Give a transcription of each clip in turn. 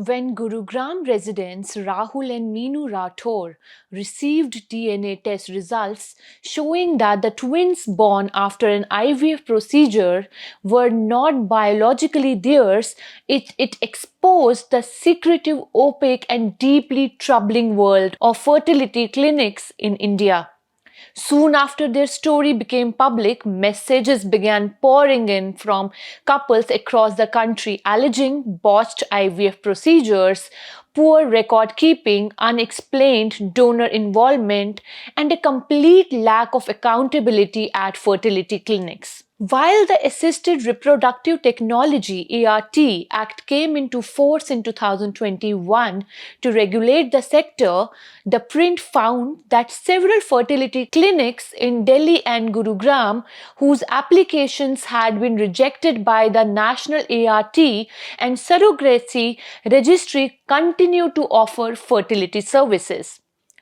When Gurugram residents Rahul and Meenu Rathore received DNA test results showing that the twins born after an IVF procedure were not biologically theirs, it exposed the secretive, opaque, and deeply troubling world of fertility clinics in India. Soon after their story became public, messages began pouring in from couples across the country alleging botched IVF procedures, poor record keeping, unexplained donor involvement, and a complete lack of accountability at fertility clinics. While the Assisted Reproductive Technology (ART) Act came into force in 2021 to regulate the sector, the print found that several fertility clinics in Delhi and Gurugram, whose applications had been rejected by the National ART and Surrogacy Registry, continue to offer fertility services.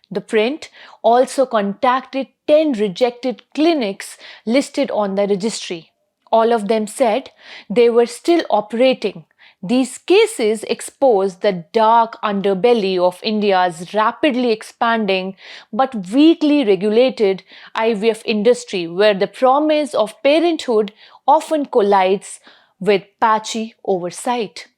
The print also contacted 10 rejected clinics listed on the registry. All of them said they were still operating. These cases expose the dark underbelly of India's rapidly expanding but weakly regulated IVF industry, where the promise of parenthood often collides with patchy oversight.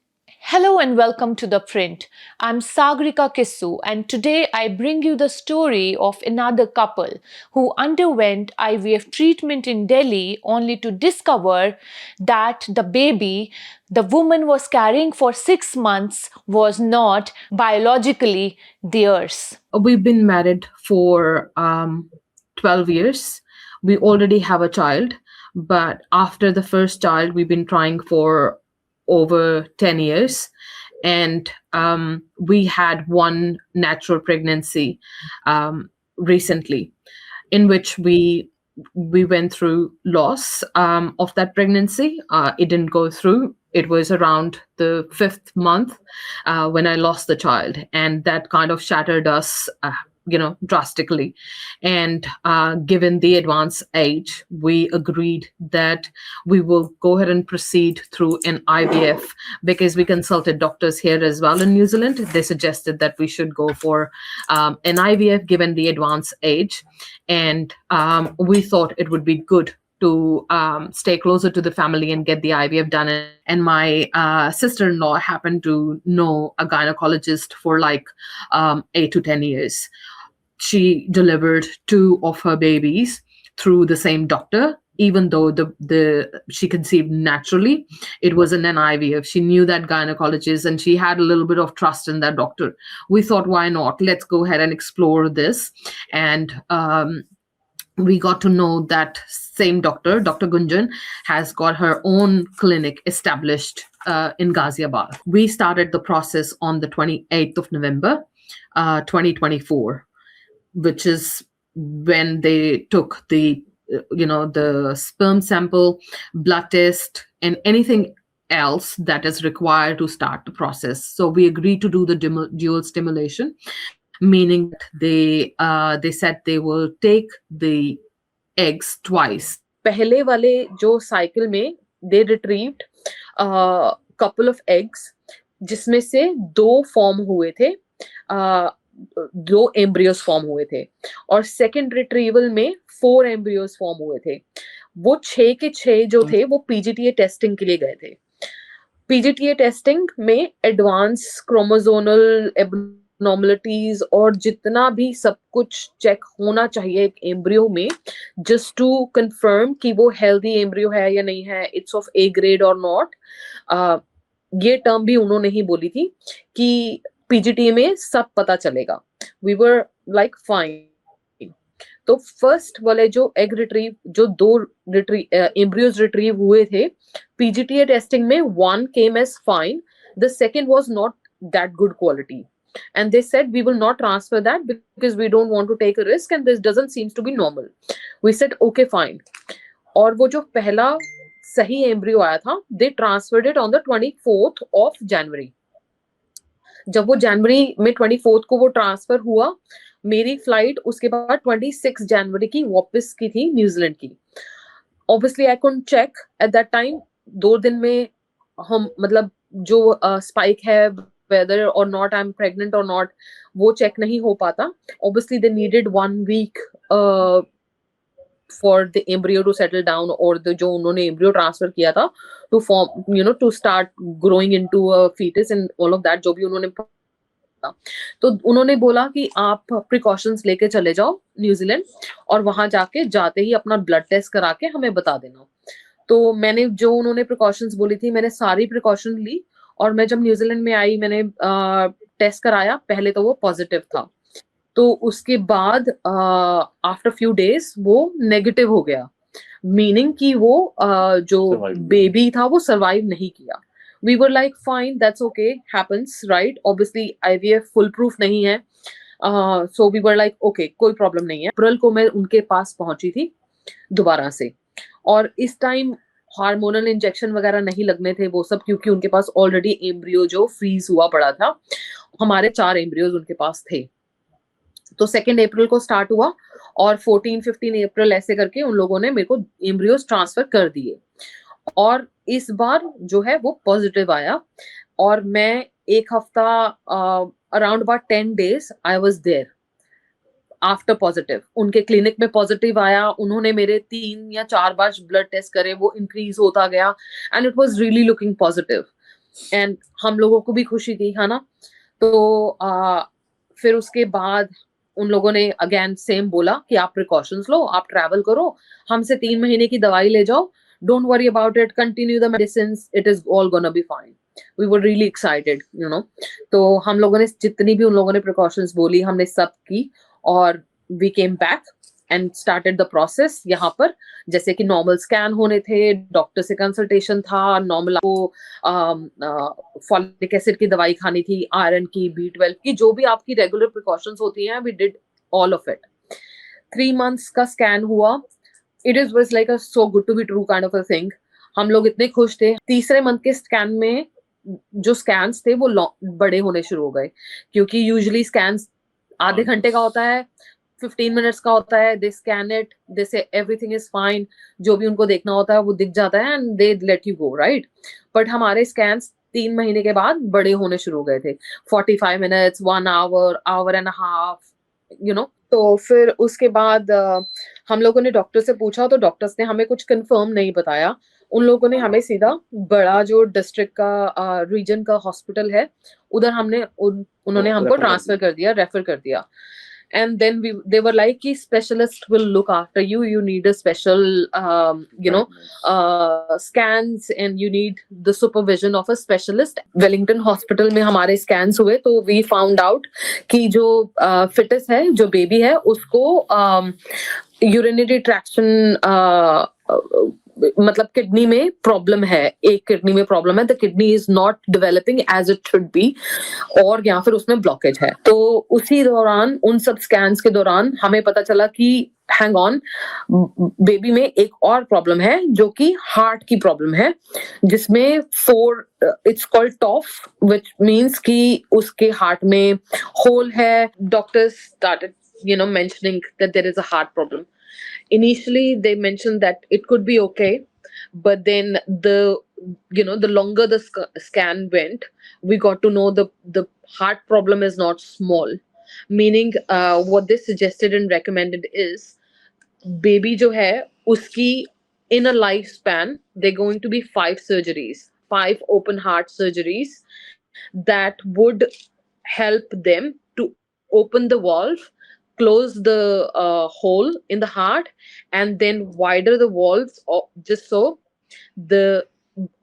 Hello and welcome to The Print. I'm Sagrika Kissu, and today I bring you the story of another couple who underwent IVF treatment in Delhi only to discover that the baby the woman was carrying for 6 months was not biologically theirs. We've been married for 12 years. We already have a child, but after the first child, we've been trying for over 10 years. And we had one natural pregnancy recently, in which we went through loss of that pregnancy. It didn't go through. It was around the 5th month when I lost the child, and that kind of shattered us, drastically. And given the advanced age, we agreed that we will go ahead and proceed through an IVF, because we consulted doctors here as well in New Zealand. They suggested that we should go for an IVF given the advanced age. And we thought it would be good to stay closer to the family and get the IVF done. And my sister-in-law happened to know a gynecologist for like 8 to 10 years. She delivered 2 of her babies through the same doctor, even though she conceived naturally. It was in an IVF. She knew that gynecologist and she had a little bit of trust in that doctor. We thought, why not? Let's go ahead and explore this. And we got to know that same doctor, Dr. Gunjan, has got her own clinic established in Ghaziabad. We started the process on the 28th of November, 2024, which is when they took the sperm sample, blood test, and anything else that is required to start the process. So we agreed to do the dual stimulation, meaning they said they will take the eggs twice. पहले वाले जो cycle में they retrieved couple of eggs, जिसमें से 2 form हुए थे, 2 embryos form हुए थे, और सेकंड रिट्रीवल में 4 एम्ब्रियोस फॉर्म हुए थे. वो 6 के 6 जो थे वो पीजीटीए टेस्टिंग के लिए गए थे. पीजीटीए टेस्टिंग में एडवांस क्रोमोसोमल एबनॉर्मलिटीज और जितना भी सब कुछ चेक होना चाहिए एक एम्ब्रियो में, जस्ट टू कंफर्म कि वो हेल्दी एम्ब्रियो है या नहीं है, इट्स ऑफ ए ग्रेड और नॉट. ये टर्म भी उन्होंने ही बोली थी कि पीजीटीए में सब पता चलेगा. We were like fine. तो फर्स्ट वाले जो एग रिट्रीव, जो 2 एम्ब्रियोज रिट्रीव हुए थे पीजीटीए टेस्टिंग में, 1 came as fine, the second was not that good quality, and they said we will not transfer that because we don't want to take a risk and this doesn't seems to be normal. We said okay fine. और वो जो पहला सही embryo आया था, they transferred it on the 24th of January. जब वो जनवरी में 24th को वो ट्रांसफर हुआ, मेरी फ्लाइट उसके बाद 26 जनवरी की वापस की थी न्यूजीलैंड की. Obviously I couldn't check at that time. 2 दिन में हम मतलब जो स्पाइक है whether or not I'm pregnant or not, वो check नहीं हो पाता. Obviously they needed 1 week for the embryo to settle down, or the जो उन्होंने embryo transfer किया था to form, to start growing into a fetus and all of that, जो भी उन्होंने था. तो उन्होंने बोला कि आप प्रिकॉशंस लेके चले जाओ न्यूजीलैंड, और वहां जाते ही अपना ब्लड टेस्ट करा के हमें बता देना. तो मैंने जो उन्होंने प्रिकॉशंस बोली थी, मैंने सारी प्रिकॉशन ली, और मैं जब न्यूजीलैंड में आई मैंने टेस्ट कराया. पहले तो वो पॉजिटिव था, तो उसके बाद आफ्टर फ्यू डेज वो नेगेटिव हो गया, मीनिंग कि वो जो बेबी था वो सरवाइव नहीं किया. We were like, fine, that's okay, happens, right? Obviously IVF full proof नहीं है. So we were like, okay, कोई प्रॉब्लम नहीं है. अप्रैल को मैं उनके पास पहुंची थी दोबारा से, और इस टाइम हार्मोनल इंजेक्शन वगैरह नहीं लगने थे वो सब, क्योंकि उनके पास ऑलरेडी एम्ब्रियो जो फ्रीज हुआ पड़ा था. हमारे 4 एम्ब्रियोज उनके पास थे. तो 2 अप्रैल को स्टार्ट हुआ, और 14-15 अप्रैल ऐसे करके उन लोगों ने मेरे को एम्ब्रियोज ट्रांसफर कर दिए. और इस बार जो है वो पॉजिटिव आया, और मैं एक हफ्ता around about 10 days I was there after positive. उनके क्लिनिक में पॉजिटिव आया, उन्होंने मेरे 3 या 4 बार ब्लड टेस्ट करे, वो इंक्रीज होता गया, and it was really looking positive. And हम लोगों को भी खुशी थी, है ना. तो फिर उसके बाद उन लोगों ने अगेन सेम बोला कि आप प्रिकॉशंस लो, आप ट्रैवल करो, हमसे 3 महीने की दवाई ले जाओ, don't worry about it, continue the medicines, it is all gonna be fine. We were really excited, तो हम लोगों ने जितनी भी उन लोगों ने precautions बोली हमने सब की, और we came back and started the process. यहाँ पर जैसे कि नॉर्मल स्कैन होने थे, डॉक्टर से कंसल्टेशन था, नॉर्मल आपको फॉलिक एसिड की दवाई खानी थी, आयरन की, B12 की, जो भी आपकी रेगुलर प्रिकॉशंस होती हैं, we did all of it. 3 months का स्कैन हुआ. It was like a so good to be true kind of a thing. हम लोग इतने खुश थे. तीसरे मंथ के स्कैन में जो स्कैन्स थे वो बड़े होने शुरू हो गए, क्योंकि यूजुअली स्कैन्स आधे घंटे का होता है, 15 मिनट्स का होता है. दे स्कैन इट, दे से एवरीथिंग इज फाइन, जो भी उनको देखना होता है वो दिख जाता है, and they let you go, right. But हमारे स्कैन्स 3 महीने के बाद बड़े होने शुरू हो गए थे. 45 minutes, 1 hour, hour and half, तो फिर उसके बाद हम लोगों ने डॉक्टर से पूछा, तो डॉक्टर्स ने हमें कुछ कंफर्म नहीं बताया. उन लोगों ने हमें सीधा बड़ा जो डिस्ट्रिक्ट का रीजन का हॉस्पिटल है उधर उन्होंने हमको ट्रांसफर कर दिया, रेफर कर दिया. And then they were like, "Ki specialist will look after you. You need a special, scans, and you need the supervision of a specialist." Wellington Hospital में हमारे scans हुए, तो we found out कि जो fetus है, जो baby है, उसको urinary traction मतलब किडनी में प्रॉब्लम है, एक किडनी में प्रॉब्लम है. The kidney is not developing as it should be, और या फिर उसमें ब्लॉकेज है. तो उसी दौरान, उन सब स्कैन्स के दौरान हमें पता चला कि हैंग ऑन, बेबी में एक और प्रॉब्लम है, जो कि हार्ट की प्रॉब्लम है, जिसमें 4 इट्स कॉल्ड टॉफ, व्हिच मींस कि उसके हार्ट में होल है. Doctors started mentioning that there is a heart problem. Initially they mentioned that it could be okay, but then the longer the scan went, we got to know the heart problem is not small, meaning what they suggested and recommended is baby jo hai uski in a lifespan they're going to be 5 surgeries, 5 open heart surgeries that would help them to open the valve, close the hole in the heart, and then wider the valves, just so the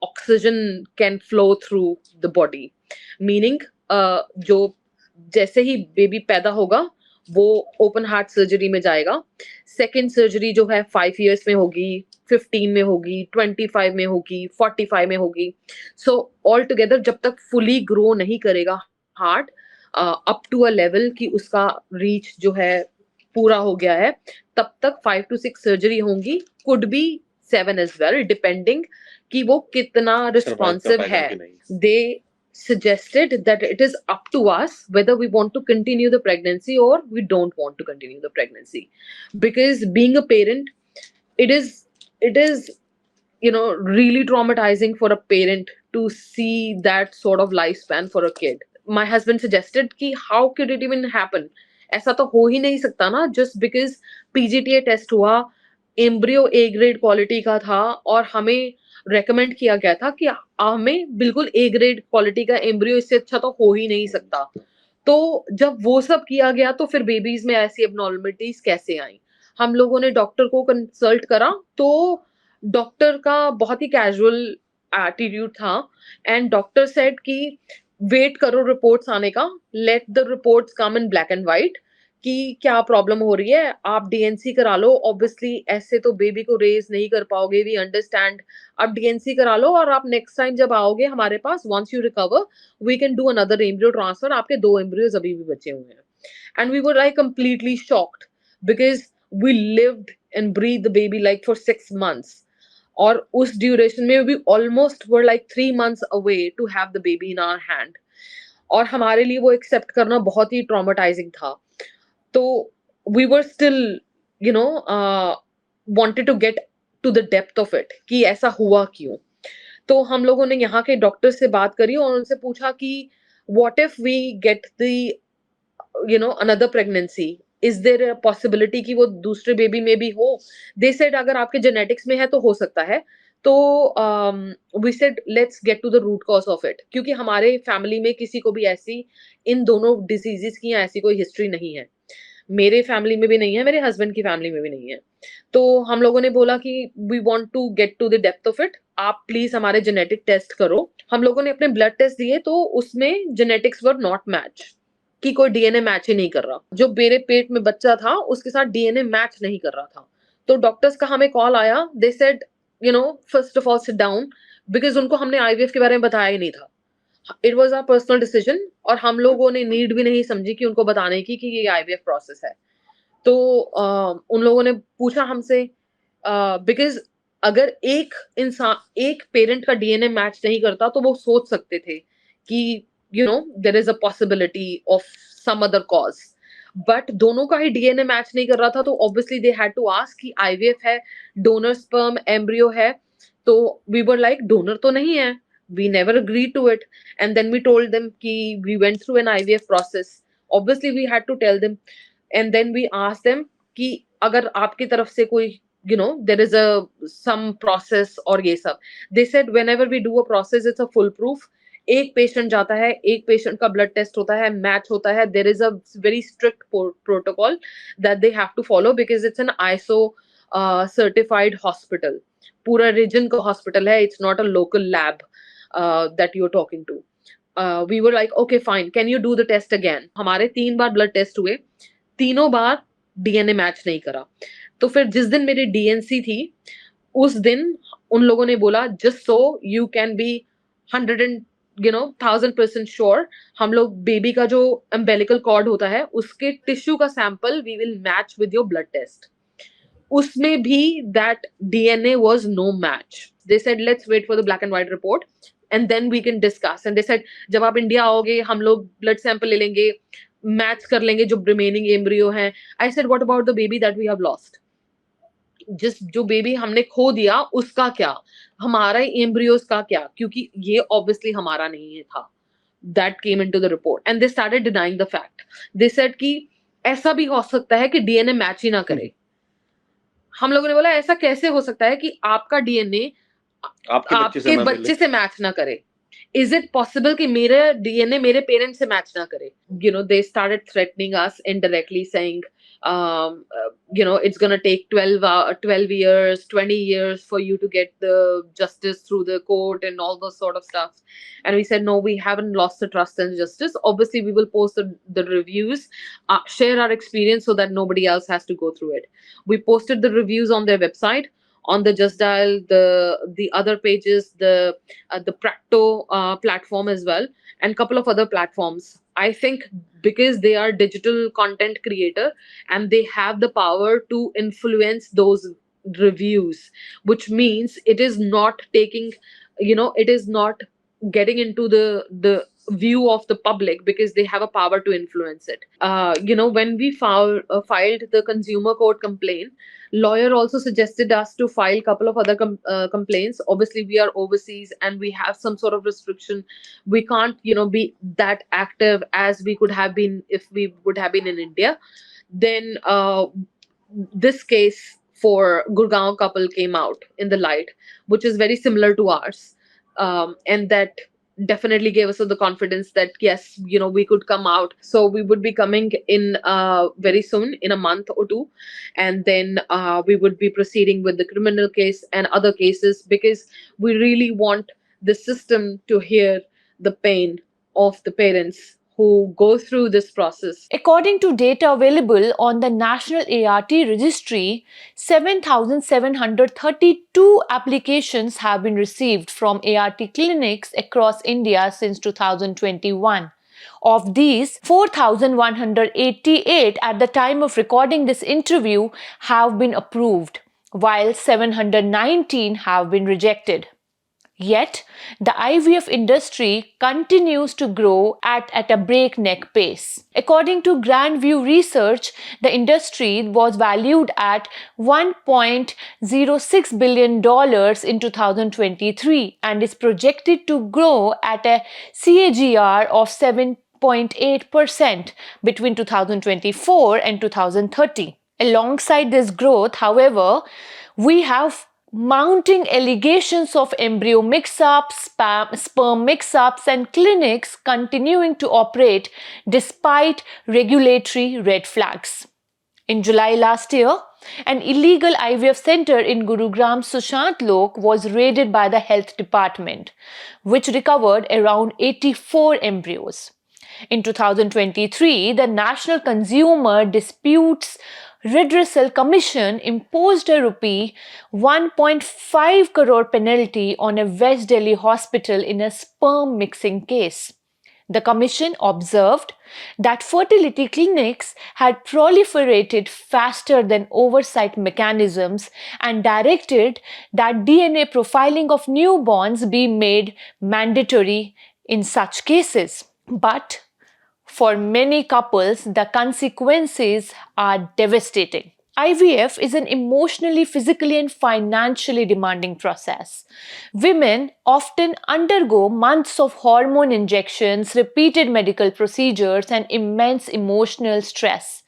oxygen can flow through the body. Meaning जो जैसे ही baby पैदा होगा वो open heart surgery में जाएगा. Second surgery जो है 5 years में होगी, 15 में होगी, 25 में होगी, 45 में होगी. सो ऑल टुगेदर जब तक फुली ग्रो नहीं करेगा heart up to a level कि उसका रीच जो है पूरा हो गया है, तब तक 5 to 6 सर्जरी होंगी, could be 7 as well, depending कि वो कितना रिस्पॉन्सिव है. दे suggested that it is up to us whether we want to continue the pregnancy or we don't want to continue the pregnancy, because being a parent, it is really traumatizing for a parent to see that sort of lifespan for a kid. my husband suggested कि how could it even happen? ऐसा तो हो ही नहीं सकता ना, just because PGTA test हुआ, embryo A grade quality का था और हमें रेकमेंड किया गया था कि हमें बिल्कुल ए ग्रेड क्वालिटी का एम्ब्रियो, इससे अच्छा तो हो ही नहीं सकता। तो जब वो सब किया गया तो फिर बेबीज में ऐसी एबनॉर्मलिटीज कैसे आई? हम लोगों ने डॉक्टर को कंसल्ट करा, तो डॉक्टर का बहुत ही कैजुअल एटीट्यूड था एंड डॉक्टर सेड कि वेट करो रिपोर्ट्स आने का, let the reports come in black and white कि क्या प्रॉब्लम हो रही है, आप डीएनसी करा लो। ऑब्वियसली ऐसे तो बेबी को रेज नहीं कर पाओगे, वी अंडरस्टैंड। आप डीएनसी करा लो और आप नेक्स्ट टाइम जब आओगे हमारे पास, once you recover, we can do another embryo transfer. आपके 2 एम्ब्रियोज अभी भी बचे हुए हैं। And we were like completely shocked because we lived and breathe the baby like for 6 months, और उस ड्यूरेशन में भी almost were like 3 months away to have the baby in our hand. और हमारे लिए वो एक्सेप्ट करना बहुत ही ट्रॉमेटाइजिंग था। तो we were still you know wanted to get to the depth of it कि ऐसा हुआ क्यों। तो हम लोगों ने यहाँ के डॉक्टर से बात करी और उनसे पूछा कि what if we get the another pregnancy, is there a possibility कि वो दूसरे बेबी में भी हो? दे सेड अगर आपके जेनेटिक्स में है तो हो सकता है। तो we said let's get to the root cause of it, क्योंकि हमारे फैमिली में किसी को भी ऐसी इन दोनों डिसीजेस की ऐसी कोई हिस्ट्री नहीं है। मेरे फैमिली में भी नहीं है, मेरे हस्बैंड की फैमिली में भी नहीं है। तो हम लोगों ने बोला कि we want to get to the depth of it, आप प्लीज हमारे जेनेटिक टेस्ट करो। हम लोगों ने अपने ब्लड टेस्ट दिए तो उसमें जेनेटिक्स वर नॉट मैच, कि कोई डीएनए मैच ही नहीं कर रहा। जो मेरे पेट में बच्चा था उसके साथ डीएनए मैच नहीं कर रहा था। तो डॉक्टर्स का हमें कॉल आया, they said first of all sit down, because उनको हमने आईवीएफ के बारे में बताया ही नहीं था। It was our personal decision और हम लोगों ने नीड भी नहीं समझी कि उनको बताने की कि ये आईवीएफ प्रोसेस है। तो उन लोगों ने पूछा हमसे, बिकॉज अगर एक पेरेंट का डीएनए मैच नहीं करता तो वो सोच सकते थे कि there is a possibility of some other cause. But दोनों का ही डीएनए मैच नहीं कर रहा था, तो obviously they had to ask कि आईवीएफ है, डोनर स्पर्म एम्ब्रियो है। तो वी वर लाइक डोनर तो नहीं है, we never agreed to it. And then we told them ki we went through an IVF process. Obviously we had to tell them, and then we asked them कि अगर आपकी तरफ से कोई there is a some process और ये सब। They said whenever we do a process it's a fool proof। एक पेशेंट जाता है, एक पेशेंट का ब्लड टेस्ट होता है, मैच होता है, there is a very strict protocol that they have to follow because it's an ISO certified hospital। पूरा रीजन का हॉस्पिटल है, it's not a local lab that you're talking to। We were like okay fine, can you do the test again? हमारे 3 बार blood test हुए, तीनों बार DNA match नहीं करा। तो फिर जिस दिन मेरी डीएनसी थी उस दिन उन लोगों ने बोला just so you can be 100 and 1000% sure, हम लोग बेबी का जो अम्बेलिकल कॉर्ड होता है उसके टिश्यू का sample we will match with your blood test. उसमें भी that DNA was no match. They said let's wait for the black and white report and then we can discuss. And they said जब आप India आओगे हम लोग blood sample ले लेंगे, match कर लेंगे जो रिमेनिंग एम्ब्रियो है। I said what about the baby that we have lost? जो बेबी हमने खो दिया उसका क्या, हमारा एम्ब्रियोज का क्या? क्योंकि ये ऑब्वियसली हमारा नहीं है था। That came into the report and they started denying the fact. They said कि ऐसा भी हो सकता है कि डीएनए मैच ही ना करे। हम लोगों ने बोला ऐसा कैसे हो सकता है कि आपका डीएनए आपके बच्चे से मैच ना करे? Is it possible कि मेरा डीएनए मेरे पेरेंट्स से मैच ना करे? They started threatening us indirectly, saying it's gonna take 12 years, 20 years for you to get the justice through the court and all those sort of stuff. And we said, no, we haven't lost the trust in justice. Obviously, we will post the reviews, share our experience so that nobody else has to go through it. We posted the reviews on their website, on the Just Dial, the other pages, the Practo platform as well, and couple of other platforms. I think because they are digital content creator and they have the power to influence those reviews, which means it is not taking, it is not getting into the view of the public because they have a power to influence it. When we filed the consumer court complaint, lawyer also suggested us to file couple of other complaints. Obviously, we are overseas and we have some sort of restriction. We can't, be that active as we could have been if we would have been in India. Then this case for Gurgaon couple came out in the light, which is very similar to ours, and that definitely gave us the confidence that yes, we could come out. So we would be coming in very soon, in a month or two, and then we would be proceeding with the criminal case and other cases because we really want the system to hear the pain of the parents who go through this process. According to data available on the National ART Registry, 7,732 applications have been received from ART clinics across India since 2021. Of these, 4,188 at the time of recording this interview have been approved, while 719 have been rejected. Yet, the IVF industry continues to grow at a breakneck pace. According to Grandview Research, the industry was valued at $1.06 billion in 2023 and is projected to grow at a CAGR of 7.8% between 2024 and 2030. Alongside this growth, however, we have mounting allegations of embryo mix-ups, sperm mix-ups, and clinics continuing to operate despite regulatory red flags. In July last year, an illegal IVF center in Gurugram, Sushant Lok, was raided by the health department, which recovered around 84 embryos. In 2023, the National Consumer Disputes Redressal Commission imposed a rupee 1.5 crore penalty on a West Delhi hospital in a sperm mixing case. The commission observed that fertility clinics had proliferated faster than oversight mechanisms and directed that DNA profiling of newborns be made mandatory in such cases. But for many couples, the consequences are devastating. IVF is an emotionally, physically, and financially demanding process. Women often undergo months of hormone injections, repeated medical procedures, and immense emotional stress.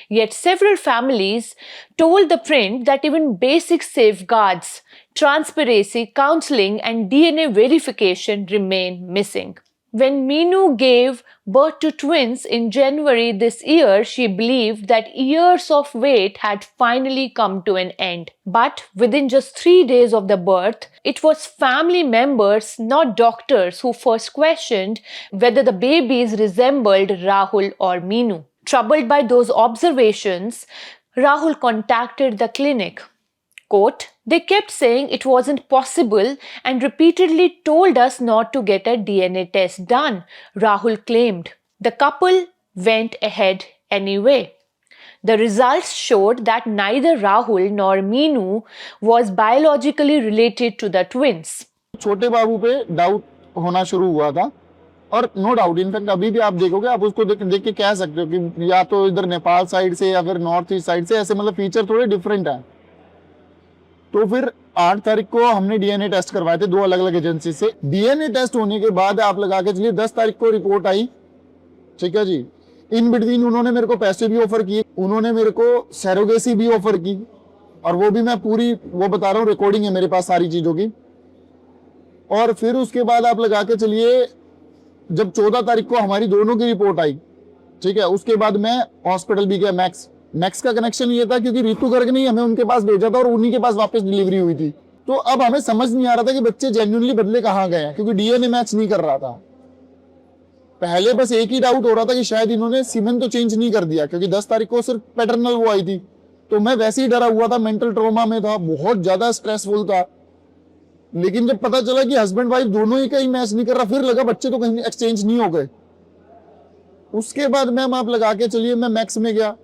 Yet several families told the print that even basic safeguards, transparency, counseling, and DNA verification remain missing. When Meenu gave birth to twins in January this year, she believed that years of wait had finally come to an end. But within just 3 days of the birth, it was family members, not doctors, who first questioned whether the babies resembled Rahul or Meenu. Troubled by those observations, Rahul contacted the clinic. Quote, "They kept saying it wasn't possible and repeatedly told us not to get a DNA test done," Rahul claimed. The couple went ahead anyway. The results showed that neither Rahul nor Meenu was biologically related to the twins. छोटे बाबू पे doubt होना शुरू हुआ था और no doubt in fact अभी भी आप देखोगे, आप उसको देख के कह सकते हो कि या तो इधर नेपाल साइड से या फिर नॉर्थ ईस्ट साइड से, ऐसे मतलब फीचर थोड़े डिफरेंट है। तो फिर 8 तारीख को हमने डीएनए टेस्ट करवाए थे 2 अलग अलग एजेंसी से। डीएनए टेस्ट होने के बाद आप लगा के चलिए 10 तारीख को रिपोर्ट आई, ठीक है जी। इन बिटवीन उन्होंने मेरे को पैसे भी ऑफर किए, उन्होंने मेरे को सैरोगेसी भी ऑफर की, और वो भी मैं पूरी वो बता रहा हूँ, रिकॉर्डिंग है मेरे पास सारी चीजों की। और फिर उसके बाद आप लगा के चलिए जब 14 तारीख को हमारी दोनों की रिपोर्ट आई, ठीक है, उसके बाद मैं हॉस्पिटल भी गया। मैक्स का कनेक्शन ये था क्योंकि रितु गर्ग ने हमें उनके पास भेजा था और उन्हीं के पास वापस डिलीवरी हुई थी। तो अब हमें समझ नहीं आ रहा था कि बच्चे जेन्युइनली बदले कहाँ गए हैं, क्योंकि डीएनए मैच नहीं कर रहा था। पहले बस एक ही डाउट हो रहा था कि शायद इन्होंने सीमेन तो चेंज नहीं कर दिया, क्योंकि 10 तारीख को सिर्फ पैटर्नल वो आई थी। तो मैं वैसे ही डरा हुआ था, मेंटल ट्रॉमा में था, बहुत ज्यादा स्ट्रेसफुल था। लेकिन जब पता चला कि हस्बैंड वाइफ दोनों ही कहीं मैच नहीं कर रहा, फिर लगा बच्चे तो कहीं एक्सचेंज नहीं हो गए। उसके बाद मैम आप लगा के चलिए मैं मैक्स में गया।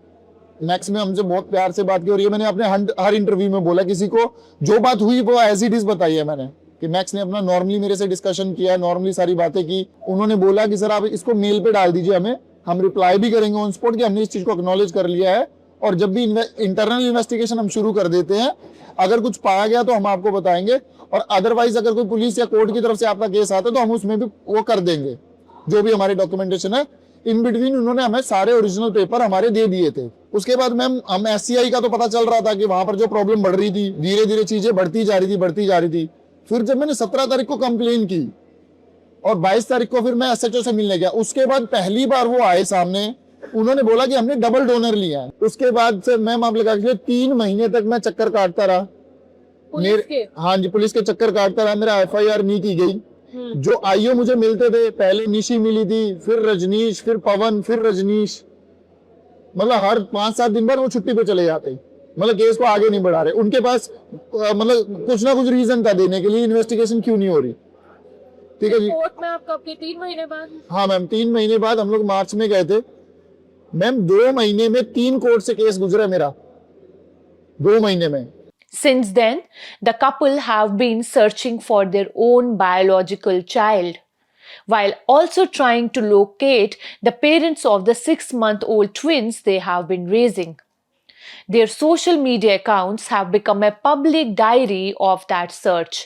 मैक्स में हमसे बहुत प्यार से बात की, और ये मैंने अपने हर इंटरव्यू में बोला, किसी को जो बात हुई वो एज इट इज बताई है मैंने। कि मैक्स ने अपना नॉर्मली मेरे से डिस्कशन किया, नॉर्मली सारी बातें की। उन्होंने बोला कि सर आप इसको मेल पे डाल दीजिए हमें, हम रिप्लाई भी करेंगे ऑन स्पॉट कि हमने इस चीज को एक्नॉलेज कर लिया है, और जब भी इंटरनल इन्वेस्टिगेशन हम शुरू कर देते हैं, अगर कुछ पाया गया तो हम आपको बताएंगे, और अदरवाइज अगर कोई पुलिस या कोर्ट की तरफ से आपका केस आता है तो हम उसमें भी वो कर देंगे, जो भी हमारी डॉक्यूमेंटेशन है। इन बिटवीन उन्होंने हमें सारे ओरिजिनल पेपर हमारे दे दिए थे। उसके बाद मैम हम SCI का तो पता चल रहा था कि वहां पर जो प्रॉब्लम बढ़ रही थी, धीरे धीरे चीजें बढ़ती जा रही थी। फिर जब मैंने 17 तारीख को कंप्लेन की और 22 तारीख को फिर मैं SHO से मिलने गया, उसके बाद पहली बार वो आए सामने, उन्होंने बोला कि हमने डबल डोनर लिया है। उसके बाद से मैम आप लगा के 3 महीने तक मैं चक्कर काटता रहा, हाँ जी, पुलिस के चक्कर काटता रहा, मेरा FIR नहीं की गई। जो IO मुझे मिलते थे, पहले निशी मिली थी, फिर रजनीश, फिर पवन, फिर रजनीश, मतलब हर 5-7 दिन बाद वो छुट्टी पे चले जाते, मतलब केस को आगे नहीं बढ़ा रहे। उनके पास मतलब कुछ ना कुछ रीजन था देने के लिए, इन्वेस्टिगेशन क्यों नहीं हो रही। ठीक है जी। कोर्ट में आपका 3 महीने बाद? हाँ मैम, 3 महीने बाद हम लोग मार्च में गए थे मैम। 2 महीने में 3 कोर्ट से केस गुजरा मेरा, 2 महीने में। Since then, the couple have been searching for their own biological child, while also trying to locate the parents of the 6-month-old twins they have been raising. Their social media accounts have become a public diary of that search,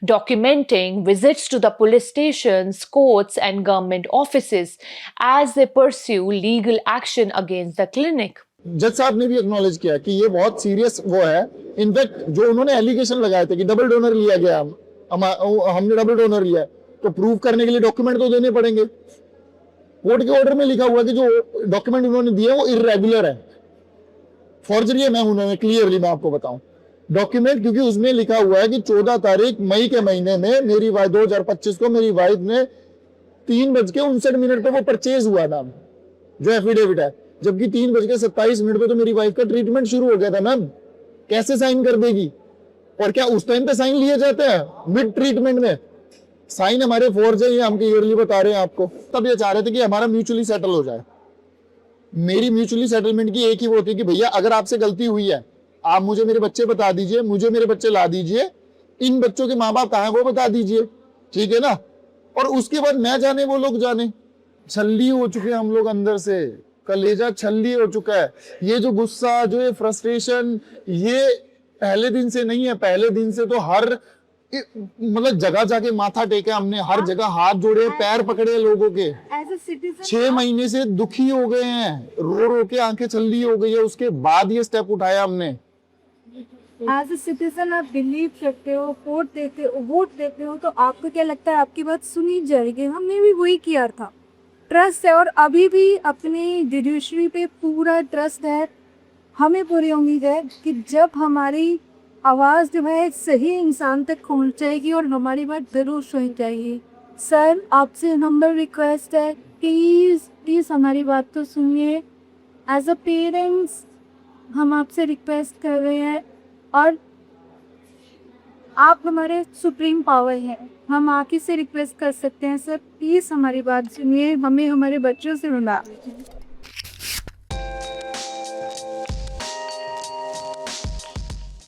documenting visits to the police stations, courts, and government offices as they pursue legal action against the clinic. जज साहब ने भी acknowledge किया कि ये बहुत serious वो है। इनफैक्ट जो उन्होंने एलिगेशन लगाए थे कि डबल डोनर लिया गया, हमने डबल डोनर लिया है, तो प्रूव करने के लिए डॉक्यूमेंट तो देने पड़ेंगे। कोर्ट के ऑर्डर में लिखा हुआ है कि जो डॉक्यूमेंट उन्होंने दिए वो इरेगुलर है, फॉर्जरी है मैम। उन्होंने क्लियरली मैं आपको बताऊं डॉक्यूमेंट, क्योंकि उसमें लिखा हुआ है कि 14 तारीख मई के महीने में मेरी वाइफ 2025 को मेरी वाइफ ने 3:59 पे वो परचेज हुआ था, जो एफिडेविट है, जबकि 3:27 पे तो मेरी वाइफ का ट्रीटमेंट शुरू हो गया था। मैम कैसे साइन कर देगी? और क्या उस टाइम पे साइन लिए जाते हैं मिड ट्रीटमेंट में? साइन हमारे फोर्ज है, ये हम क्लियरली बता रहे हैं आपको। तब ये चाह रहे थे कि हमारा म्यूचुअली सेटल हो जाए। मेरी म्यूचुअली सेटलमेंट की एक ही वो थी कि भैया अगर आपसे गलती हुई है, आप मुझे मेरे बच्चे बता दीजिए, मुझे मेरे बच्चे ला दीजिए, इन बच्चों के माँ बाप कहाँ है वो बता दीजिए, ठीक है ना। और उसके बाद मैं जाने वो लोग जाने। छल्ली हो चुके हैं हम लोग अंदर से, कलेजा छल्ली हो चुका है। ये जो गुस्सा, जो ये फ्रस्ट्रेशन, ये पहले दिन से नहीं है, पहले दिन से तो हर मतलब जगह जाके माथा टेका हमने, हर जगह हाथ जोड़े, पैर पकड़े लोगों के। 6 महीने से दुखी हो गए हैं, रो रो के आंखें छल्ली हो गई है, उसके बाद ये स्टेप उठाया हमने। एज ए सिटीजन आप बिलीव करते हो, वोट देते हो, तो आपको क्या लगता है आपकी बात सुनी जाएगी? हमने भी वही किया था, ट्रस्ट है, और अभी भी अपनी जुडिशरी पे पूरा ट्रस्ट है। हमें पूरी उम्मीद है कि जब हमारी आवाज़ जो है सही इंसान तक पहुंचेगी और हमारी बात ज़रूर सुनी जाएगी। सर आपसे नंबर रिक्वेस्ट है, प्लीज़ हमारी बात तो सुनिए। एज अ पेरेंट्स हम आपसे रिक्वेस्ट कर रहे हैं, और आप हमारे सुप्रीम पावर हैं, हम आके से रिक्वेस्ट कर सकते हैं। सर प्लीज़ हमारी बात सुनिए, हमें हमारे बच्चों से मिला।